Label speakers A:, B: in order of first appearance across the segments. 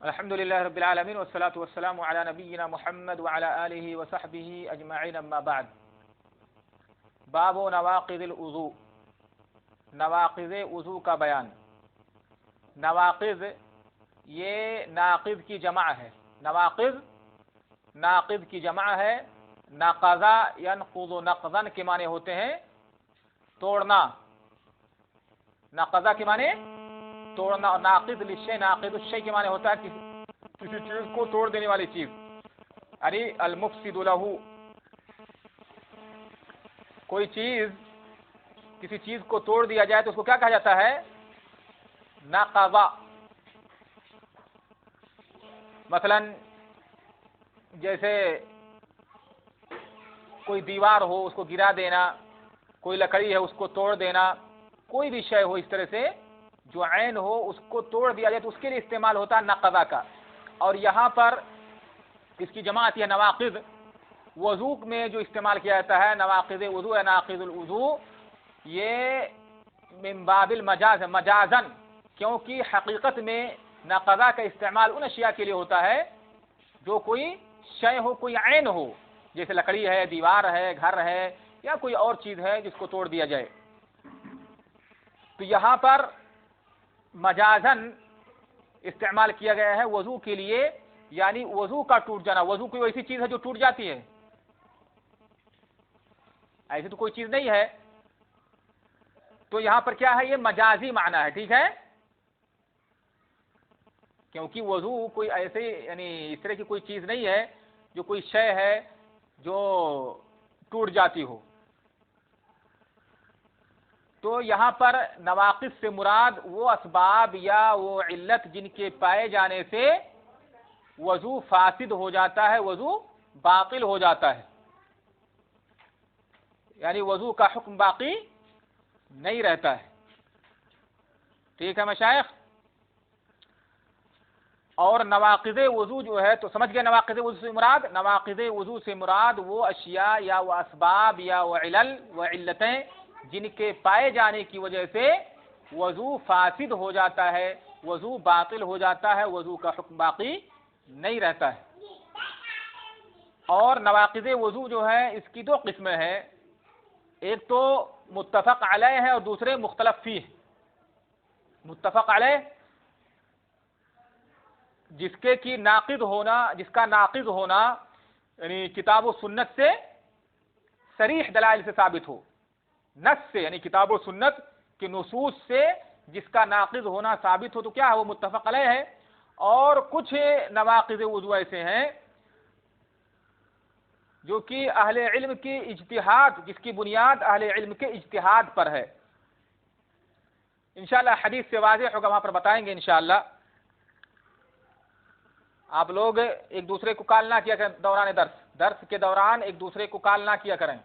A: الحمد لله رب العالمين والصلاة والسلام على نبينا محمد وعلى آله وصحبه أجمعين أما بعد باب نواقض الوضوء نواقض وضو کا بیان نواقض یہ ناقض کی جمع ہے ناقض کی جمع ہے نقضا ينقض نقضا کے معنی ہوتے ہیں توڑنا نقضا کے معنی توڑنا اور ناقض للشیء ناقض الشیء کے معنی ہوتا ہے کسی چیز کو توڑ دینے والی چیز یعنی المفسد له کوئی چیز کسی چیز کو توڑ دیا جائے تو اس کو کیا کہا جاتا ہے نقضا مثلا جیسے کوئی دیوار ہو اس کو گرا دینا کوئی لکڑی ہے اس کو توڑ دینا کوئی بھی شے ہو اس طرح سے جو عین ہو اس کو توڑ دیا جائے تو اس کے لیے استعمال ہوتا ہے نقضا کا اور یہاں پر اس کی جمع آتی ہے نواقض وضو میں جو استعمال کیا جاتا ہے نواقض وضو یا ناقض الوضو یہ من باب المجاز مجازن کیونکہ حقیقت میں نقضا کا استعمال ان اشیاء کے لیے ہوتا ہے جو کوئی شے ہو کوئی عین ہو جیسے لکڑی ہے دیوار ہے گھر ہے یا کوئی اور چیز ہے جس کو توڑ دیا جائے تو یہاں پر مجازن استعمال کیا گیا ہے وضو کے لیے یعنی وضو کا ٹوٹ جانا وضو کوئی ایسی چیز ہے جو ٹوٹ جاتی ہے ایسی تو کوئی چیز نہیں ہے تو یہاں پر کیا ہے یہ مجازی معنی ہے ٹھیک ہے کیونکہ وضو کوئی ایسے یعنی اس طرح کی کوئی چیز نہیں ہے جو کوئی شے ہے جو ٹوٹ جاتی ہو تو یہاں پر نواقض سے مراد وہ اسباب یا وہ علت جن کے پائے جانے سے وضو فاسد ہو جاتا ہے وضو باطل ہو جاتا ہے یعنی وضو کا حکم باقی نہیں رہتا ہے ٹھیک ہے مشائخ اور نواقض وضو جو ہے تو سمجھ گئے نواقض وضو سے مراد نواقض وضو سے مراد وہ اشیاء یا وہ اسباب یا وہ علل و علتیں جن کے پائے جانے کی وجہ سے وضو فاسد ہو جاتا ہے وضو باطل ہو جاتا ہے وضو کا حکم باقی نہیں رہتا ہے اور نواقض وضو جو ہے اس کی دو قسمیں ہیں ایک تو متفق علیہ ہے اور دوسرے مختلف فیہ متفق علیہ جس کا ناقض ہونا یعنی کتاب و سنت سے صریح دلائل سے ثابت ہو نص سے یعنی کتاب و سنت کے نصوص سے جس کا ناقض ہونا ثابت ہو تو کیا ہے وہ متفق علیہ ہے اور کچھ نواقض وضو ایسے ہیں جو کہ اہل علم کی اجتہاد جس کی بنیاد اہل علم کے اجتہاد پر ہے انشاءاللہ حدیث سے واضح ہوگا وہاں پر بتائیں گے انشاءاللہ آپ لوگ ایک دوسرے کو کال نہ کیا کریں دوران درس کے دوران ایک دوسرے کو کال نہ کیا کریں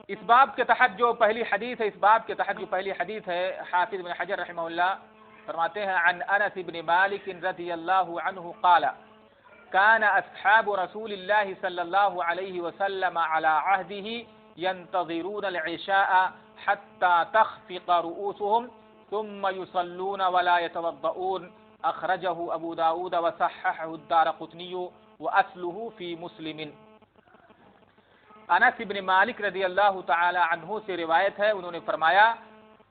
A: اس باب کے تحت جو پہلی حدیث ہے اس باب کے تحت جو پہلی حدیث ہے حافظ بن حجر رحمہ اللہ فرماتے ہیں عن انس بن مالک رضی اللہ عنہ قال كان اصحاب رسول الله صلى الله عليه وسلم على عهده ينتظرون العشاء حتى تخفق رؤوسهم ثم يصلون ولا يتوضؤون اخرجه ابو داود وصححه الدارقطني واصله في مسلم انس بن مالک رضی اللہ تعالی عنہ سے روایت ہے انہوں نے فرمایا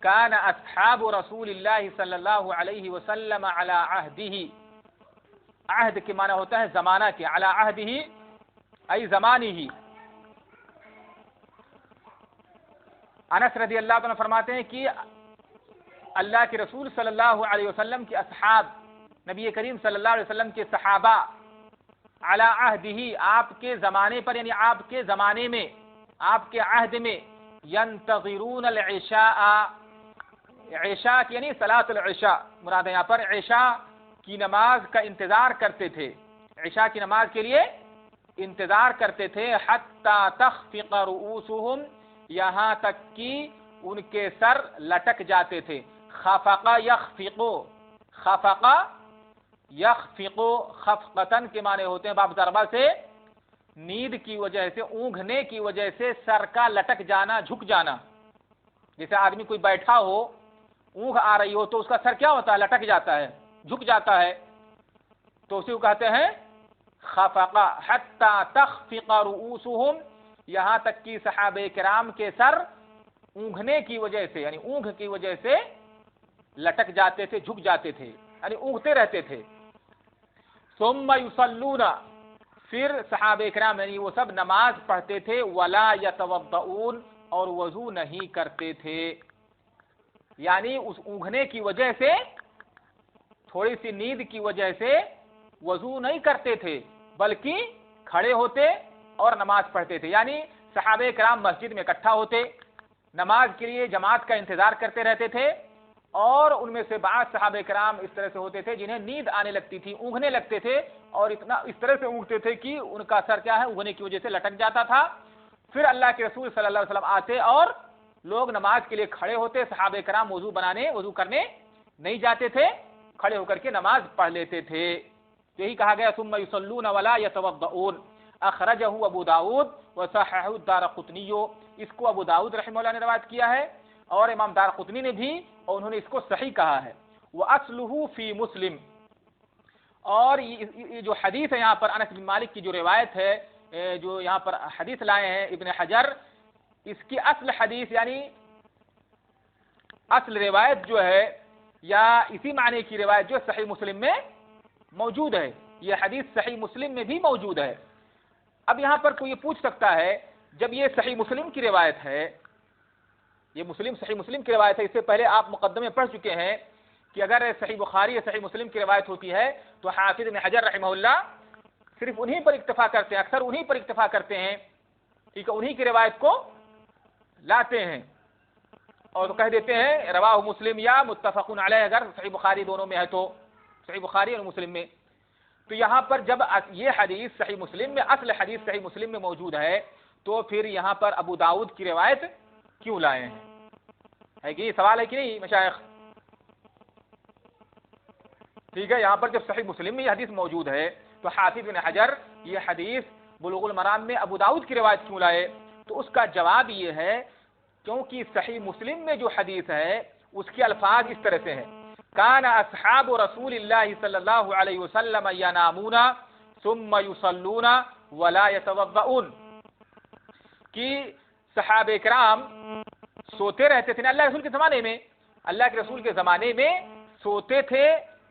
A: کان اصحاب رسول اللہ صلی اللہ علیہ وسلم علی عہدہ عہد کے معنی ہوتا ہے زمانہ کے علی عہدہ ای زمانہ انس رضی اللہ عنہ فرماتے ہیں کہ اللہ کے رسول صلی اللہ علیہ وسلم کے اصحاب نبی کریم صلی اللہ علیہ وسلم کے صحابہ علی عہدہ آپ کے زمانے پر یعنی آپ کے زمانے میں آپ کے عہد میں ینتظرون العشاء عشاء یعنی صلاۃ العشاء مراد ہے یہاں پر عشاء کی نماز کا انتظار کرتے تھے عشاء کی نماز کے لیے انتظار کرتے تھے حتی تخفق رؤوسهم یہاں تک کہ ان کے سر لٹک جاتے تھے خفق یخفق خفق یخفق خفقتن کے معنی ہوتے ہیں باب ضربہ سے نیند کی وجہ سے اونگھنے کی وجہ سے سر کا لٹک جانا جھک جانا جیسے آدمی کوئی بیٹھا ہو، اونگھ آ رہی ہو تو اس کا سر کیا ہوتا ہے؟ لٹک جاتا ہے، جھک جاتا ہے، تو اسی کو کہتے ہیں خفقہ، حتی تخفق رؤوسہم، یہاں تک کہ صحابہ کرام کے سر اونگھنے کی وجہ سے، یعنی اونگھ کی وجہ سے لٹک جاتے تھے، جھک جاتے تھے، یعنی اونگھتے رہتے تھے۔ ثم یصلون، پھر صحابہ کرام یعنی وہ سب نماز پڑھتے تھے، ولا یتوضؤون، اور وضو نہیں کرتے تھے، یعنی اس اونگھنے کی وجہ سے، تھوڑی سی نیند کی وجہ سے وضو نہیں کرتے تھے، بلکہ کھڑے ہوتے اور نماز پڑھتے تھے۔ یعنی صحابہ کرام مسجد میں اکٹھا ہوتے، نماز کے لیے جماعت کا انتظار کرتے رہتے تھے، اور ان میں سے بعض صحابہ کرام اس طرح سے ہوتے تھے جنہیں نیند آنے لگتی تھی، اونگھنے لگتے تھے، اور اتنا اس طرح سے اونگتے تھے کہ ان کا سر کیا ہے، اونگھنے کی وجہ سے لٹک جاتا تھا۔ پھر اللہ کے رسول صلی اللہ علیہ وسلم آتے اور لوگ نماز کے لیے کھڑے ہوتے، صحابہ کرام وضو کرنے نہیں جاتے تھے، کھڑے ہو کر کے نماز پڑھ لیتے تھے۔ یہی کہا گیا ثم یصلون ولا یتوضؤون، اخرجہ ابو داؤد وصححہ الدارقطنی، اس کو ابو داؤد رحمہ اللہ نے روایت کیا ہے، اور امام دارقطنی نے بھی، اور انہوں نے اس کو صحیح کہا ہے۔ واصلہ فی مسلم، اور یہ جو حدیث ہے یہاں پر انس بن مالک کی جو روایت ہے، جو یہاں پر حدیث لائے ہیں ابن حجر، اس کی اصل حدیث یعنی اصل روایت جو ہے، یا اسی معنی کی روایت جو صحیح مسلم میں موجود ہے، یہ حدیث صحیح مسلم میں بھی موجود ہے۔ اب یہاں پر کوئی یہ پوچھ سکتا ہے، جب یہ صحیح مسلم کی روایت ہے، یہ صحیح مسلم کی روایت ہے، اس سے پہلے آپ مقدمے پڑھ چکے ہیں کہ اگر صحیح بخاری یا صحیح مسلم کی روایت ہوتی ہے تو حافظ ابن حجر رحمہ اللہ صرف انہی پر اکتفا کرتے ہیں، اکثر انہی پر اکتفا کرتے ہیں، ٹھیک ہے، انہی کی روایت کو لاتے ہیں اور کہہ دیتے ہیں رواہ مسلم یا متفق علیہ، اگر صحیح بخاری دونوں میں ہے تو، صحیح بخاری اور مسلم میں۔ تو یہاں پر جب یہ حدیث صحیح مسلم میں، اصل حدیث صحیح مسلم میں موجود ہے، تو پھر یہاں پر ابو داؤد کی روایت کیوں لائے ہیں؟ ہے کہ یہ سوال ہے کہ نہیں مشائخ؟ ٹھیک ہے، یہاں پر جب صحیح مسلم میں یہ حدیث موجود ہے تو حافظ بن حجر یہ حدیث بلوغ المرام میں ابو داؤد کی روایت کیوں لائے؟ تو اس کا جواب یہ ہے کیونکہ صحیح مسلم میں جو حدیث ہے اس کے الفاظ اس طرح سے ہیں، کان اصحاب رسول اللہ صلی اللہ علیہ وسلم ینامون ثم یصلون ولا یتوضؤون، کہ صحابہ کرام سوتے رہتے تھے اللہ کے رسول کے زمانے میں، اللہ کے رسول کے زمانے میں سوتے تھے،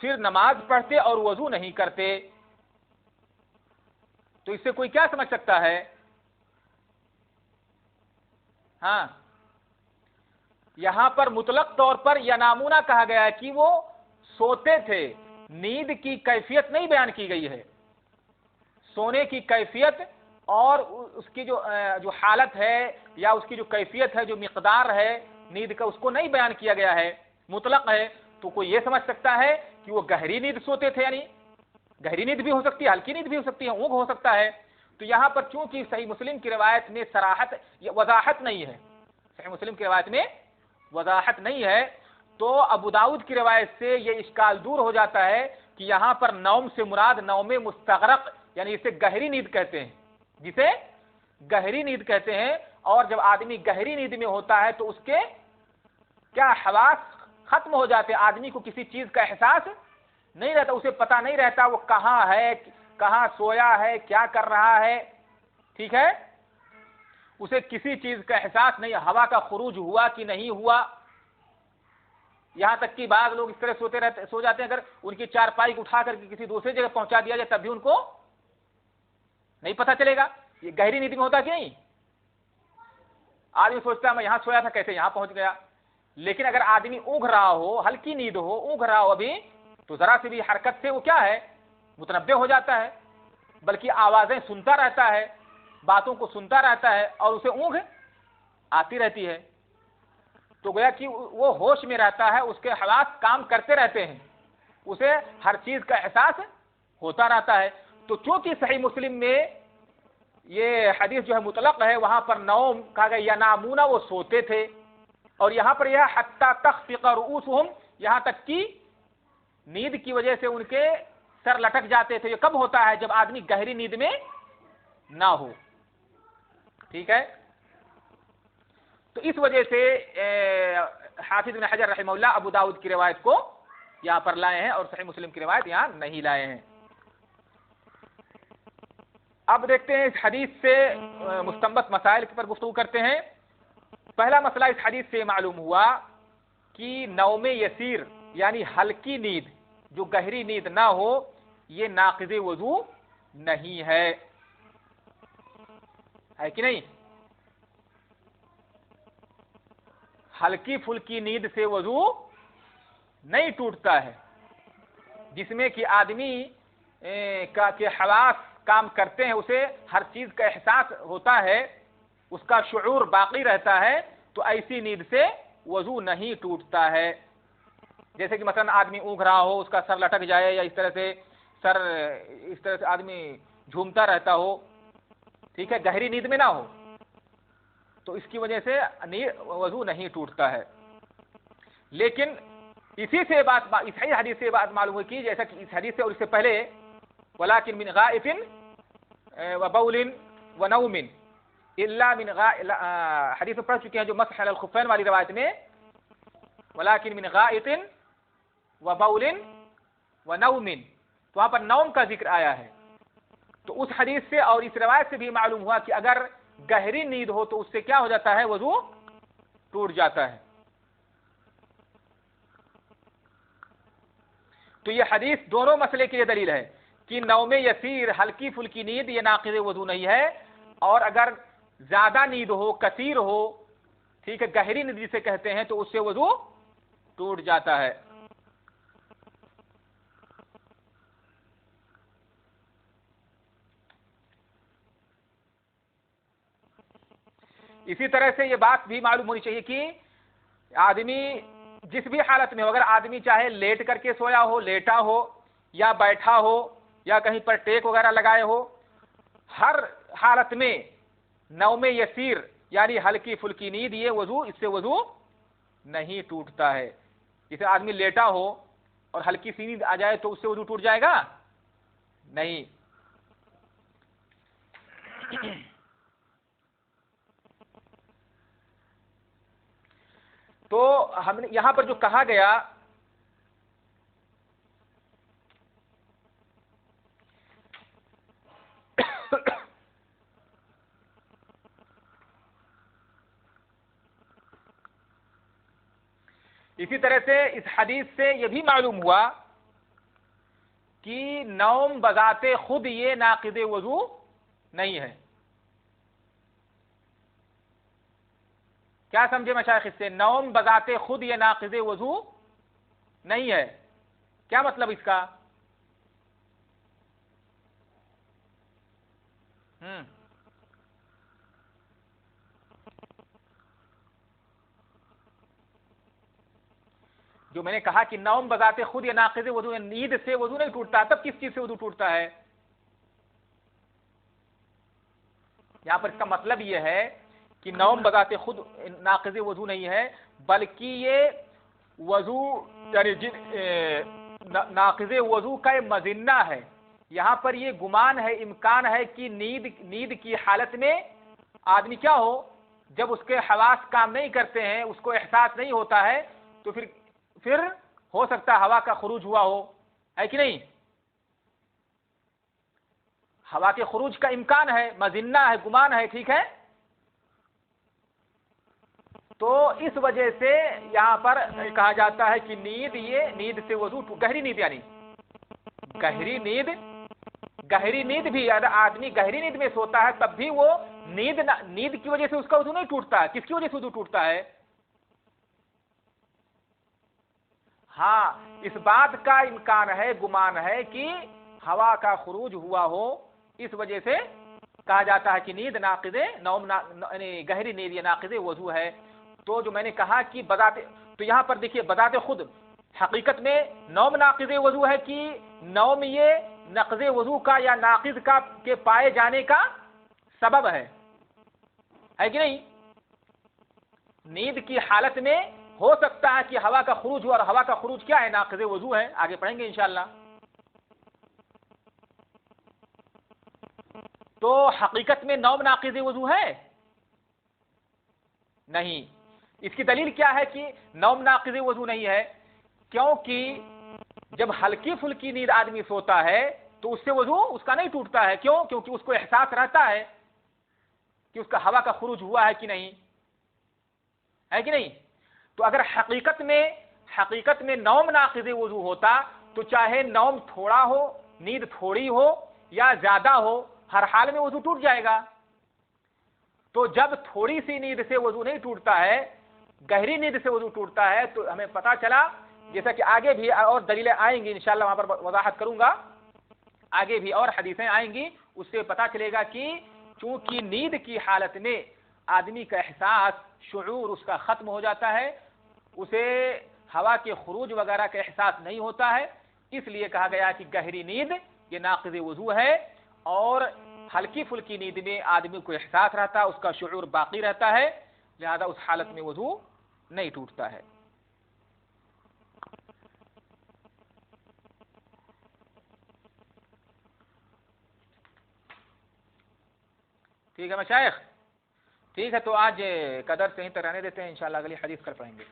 A: پھر نماز پڑھتے اور وضو نہیں کرتے۔ تو اس سے کوئی کیا سمجھ سکتا ہے؟ ہاں، یہاں پر مطلق طور پر ینامونہ کہا گیا ہے کہ وہ سوتے تھے، نیند کی کیفیت نہیں بیان کی گئی ہے، سونے کی کیفیت اور اس کی جو حالت ہے یا اس کی جو کیفیت ہے، جو مقدار ہے نیند کا، اس کو نہیں بیان کیا گیا ہے، مطلق ہے۔ تو کوئی یہ سمجھ سکتا ہے کہ وہ گہری نیند سوتے تھے، یعنی گہری نیند بھی ہو سکتی ہے، ہلکی نیند بھی ہو سکتی ہے، اونگ ہو سکتا ہے۔ تو یہاں پر چونکہ صحیح مسلم کی روایت میں صراحت، وضاحت نہیں ہے، صحیح مسلم کی روایت میں وضاحت نہیں ہے، تو ابو داؤد کی روایت سے یہ اشکال دور ہو جاتا ہے کہ یہاں پر نوم سے مراد نوم مستغرق، یعنی اسے گہری نیند کہتے ہیں، جسے گہری نیند کہتے ہیں۔ اور جب آدمی گہری نیند میں ہوتا ہے تو اس کے کیا حواس ختم ہو جاتے، آدمی کو کسی چیز کا احساس نہیں رہتا، اسے پتہ نہیں رہتا وہ کہاں ہے، کہاں سویا ہے، کیا کر رہا ہے، ٹھیک ہے، اسے کسی چیز کا احساس نہیں، ہوا کا خروج ہوا کہ نہیں ہوا۔ یہاں تک کہ بعض لوگ اس طرح سو جاتے ہیں، اگر ان کی چارپائی کو اٹھا کر کے کسی دوسری جگہ پہنچا دیا جائے تب بھی ان کو نہیں پتہ چلے گا۔ یہ گہری نیند میں ہوتا کہ نہیں؟ آدمی سوچتا ہے میں یہاں سویا تھا، کیسے یہاں پہنچ گیا؟ لیکن اگر آدمی اونگھ رہا ہو، ہلکی نیند ہو، اونگھ رہا ہو ابھی، تو ذرا سی بھی حرکت سے وہ کیا ہے، متنبہ ہو جاتا ہے، بلکہ آوازیں سنتا رہتا ہے، باتوں کو سنتا رہتا ہے، اور اسے اونگھ آتی رہتی ہے۔ تو گویا کہ وہ ہوش میں رہتا ہے، اس کے حواس کام کرتے رہتے ہیں، اسے ہر چیز کا احساس ہوتا رہتا ہے۔ تو چونکہ صحیح مسلم میں یہ حدیث جو ہے مطلق ہے، وہاں پر نوم کہا گیا، ینامون وہ سوتے تھے، اور یہاں پر یہ حتی تخفق رؤوسہم، یہاں تک کہ نیند کی وجہ سے ان کے سر لٹک جاتے تھے۔ یہ کب ہوتا ہے؟ جب آدمی گہری نیند میں نہ ہو، ٹھیک ہے۔ تو اس وجہ سے حافظ بن حجر رحمہ اللہ ابو داؤد کی روایت کو یہاں پر لائے ہیں اور صحیح مسلم کی روایت یہاں نہیں لائے ہیں۔ اب دیکھتے ہیں اس حدیث سے مستنبط مسائل پر گفتگو کرتے ہیں۔ پہلا مسئلہ اس حدیث سے معلوم ہوا کہ نوم یسیر یعنی ہلکی نیند جو گہری نیند نہ ہو یہ ناقض وضو نہیں ہے کہ نہیں؟ ہلکی پھلکی نیند سے وضو نہیں ٹوٹتا ہے، جس میں کہ آدمی کے حواس کام کرتے ہیں، اسے ہر چیز کا احساس ہوتا ہے، اس کا شعور باقی رہتا ہے، تو ایسی نیند سے وضو نہیں ٹوٹتا ہے۔ جیسے کہ مثلا آدمی اونگھ رہا ہو، اس کا سر لٹک جائے، یا اس طرح سے آدمی جھومتا رہتا ہو، ٹھیک ہے، گہری نیند میں نہ ہو، تو اس کی وجہ سے وضو نہیں ٹوٹتا ہے۔ لیکن اسی حدیث سے بات معلوم ہوئی کہ جیسا کہ اس حدیث سے اور اس سے پہلے وَلَٰكِن مِّن غَائِطٍ وَبَوْلٍ وَنَوْمٍ إِلَّا مِنْ حدیث میں پڑھ چکے ہیں جو مسح علی الخفین والی روایت میں وَلَٰكِن مِّن غَائِطٍ وَبَوْلٍ وَنَوْمٍ، تو وہاں پر نوم کا ذکر آیا ہے۔ تو اس حدیث سے اور اس روایت سے بھی معلوم ہوا کہ اگر گہری نیند ہو تو اس سے کیا ہو جاتا ہے؟ وضو ٹوٹ جاتا ہے۔ تو یہ حدیث دونوں مسئلے کے لیے دلیل ہے کہ نوم یسیر ہلکی پھلکی نیند یہ ناقض وضو نہیں ہے، اور اگر زیادہ نیند ہو، کثیر ہو، ٹھیک ہے، گہری نیند جسے کہتے ہیں، تو اس سے وضو ٹوٹ جاتا ہے۔ اسی طرح سے یہ بات بھی معلوم ہونی چاہیے کہ آدمی جس بھی حالت میں ہو، اگر آدمی چاہے لیٹ کر کے سویا ہو، لیٹا ہو، یا بیٹھا ہو، یا کہیں پر ٹیک وغیرہ لگائے ہو، ہر حالت میں نوم یسیر یعنی ہلکی پھلکی نیند اس سے وضو نہیں ٹوٹتا ہے۔ جسے آدمی لیٹا ہو اور ہلکی سی نیند آ جائے تو اس سے وضو ٹوٹ جائے گا؟ نہیں۔ تو ہم نے یہاں پر جو کہا گیا اسی طرح سے اس حدیث سے یہ بھی معلوم ہوا کہ نوم بذات خود یہ ناقض وضو نہیں ہے۔ کیا سمجھے مشائخ اس سے؟ نوم بذات خود یہ ناقض وضو نہیں ہے۔ کیا مطلب اس کا؟ جو میں نے کہا کہ نوم بذات خود یہ ناقض وضو، نیند سے وضو نہیں ٹوٹتا، تب کس چیز سے وضو ٹوٹتا ہے؟ یہاں پر اس کا مطلب یہ ہے کہ نوم بذات خود ناقض وضو نہیں ہے، بلکہ یہ وضو یعنی ناقض وضو کا یہ مظنہ ہے۔ یہاں پر یہ گمان ہے، امکان ہے کہ نیند کی حالت میں آدمی کیا ہو، جب اس کے حواس کام نہیں کرتے ہیں، اس کو احساس نہیں ہوتا ہے، تو پھر ہو سکتا ہے ہوا کا خروج ہوا ہو، ہے کہ نہیں؟ ہوا کے خروج کا امکان ہے، مظنہ ہے، گمان ہے، ٹھیک ہے۔ تو اس وجہ سے یہاں پر کہا جاتا ہے کہ نیند سے وضو گہری نیند یعنی گہری نیند بھی اگر آدمی گہری نیند میں سوتا ہے تب بھی وہ نیند کی وجہ سے اس کا وضو نہیں ٹوٹتا ہے۔ کس کی وجہ سے وضو ٹوٹتا ہے؟ ہاں، اس بات کا امکان ہے، گمان ہے کہ ہوا کا خروج ہوا ہو، اس وجہ سے کہا جاتا ہے کہ نیند ناقض یعنی گہری نیند یہ ناقض وضو ہے۔ تو جو میں نے کہا کہ تو یہاں پر دیکھیے بذات خود حقیقت میں نوم ناقض وضو ہے کہ نوم یہ نقض وضو کا یا ناقض کا کے پائے جانے کا سبب ہے کہ نہیں؟ نیند کی حالت میں ہو سکتا ہے کہ ہوا کا خروج ہو، اور ہوا کا خروج کیا ہے؟ ناقض وضو ہے، آگے پڑھیں گے انشاءاللہ۔ تو حقیقت میں نوم ناقض وضو ہے؟ نہیں. اس کی دلیل کیا ہے کہ نوم ناقض وضو نہیں ہے؟ کیونکہ جب ہلکی پھلکی نیند آدمی سوتا ہے تو اس سے وضو اس کا نہیں ٹوٹتا ہے. کیوں؟ کیونکہ اس کو احساس رہتا ہے کہ اس کا ہوا کا خروج ہوا ہے کہ نہیں, ہے کہ نہیں. تو اگر حقیقت میں نوم ناقض وضو ہوتا تو چاہے نوم تھوڑا ہو, نیند تھوڑی ہو یا زیادہ ہو, ہر حال میں وضو ٹوٹ جائے گا. تو جب تھوڑی سی نیند سے وضو نہیں ٹوٹتا ہے, گہری نیند سے وضو ٹوٹتا ہے, تو ہمیں پتا چلا, جیسا کہ آگے بھی اور دلیلیں آئیں گی انشاءاللہ, وہاں پر وضاحت کروں گا, آگے بھی اور حدیثیں آئیں گی, اس سے پتا چلے گا کہ چونکہ نیند کی حالت میں آدمی کا احساس, شعور اس کا ختم ہو جاتا ہے, اسے ہوا کے خروج وغیرہ کا احساس نہیں ہوتا ہے, اس لیے کہا گیا کہ گہری نیند یہ ناقض وضو ہے, اور ہلکی پھلکی نیند میں آدمی کو احساس رہتا ہے, اس کا شعور باقی رہتا ہے, لہذا اس حالت میں وضو نہیں ٹوٹتا ہے. ٹھیک ہے مشائخ, ٹھیک ہے, تو آج قدر سے ہی تک رہنے دیتے ہیں, انشاءاللہ اگلی حدیث کر پائیں گے.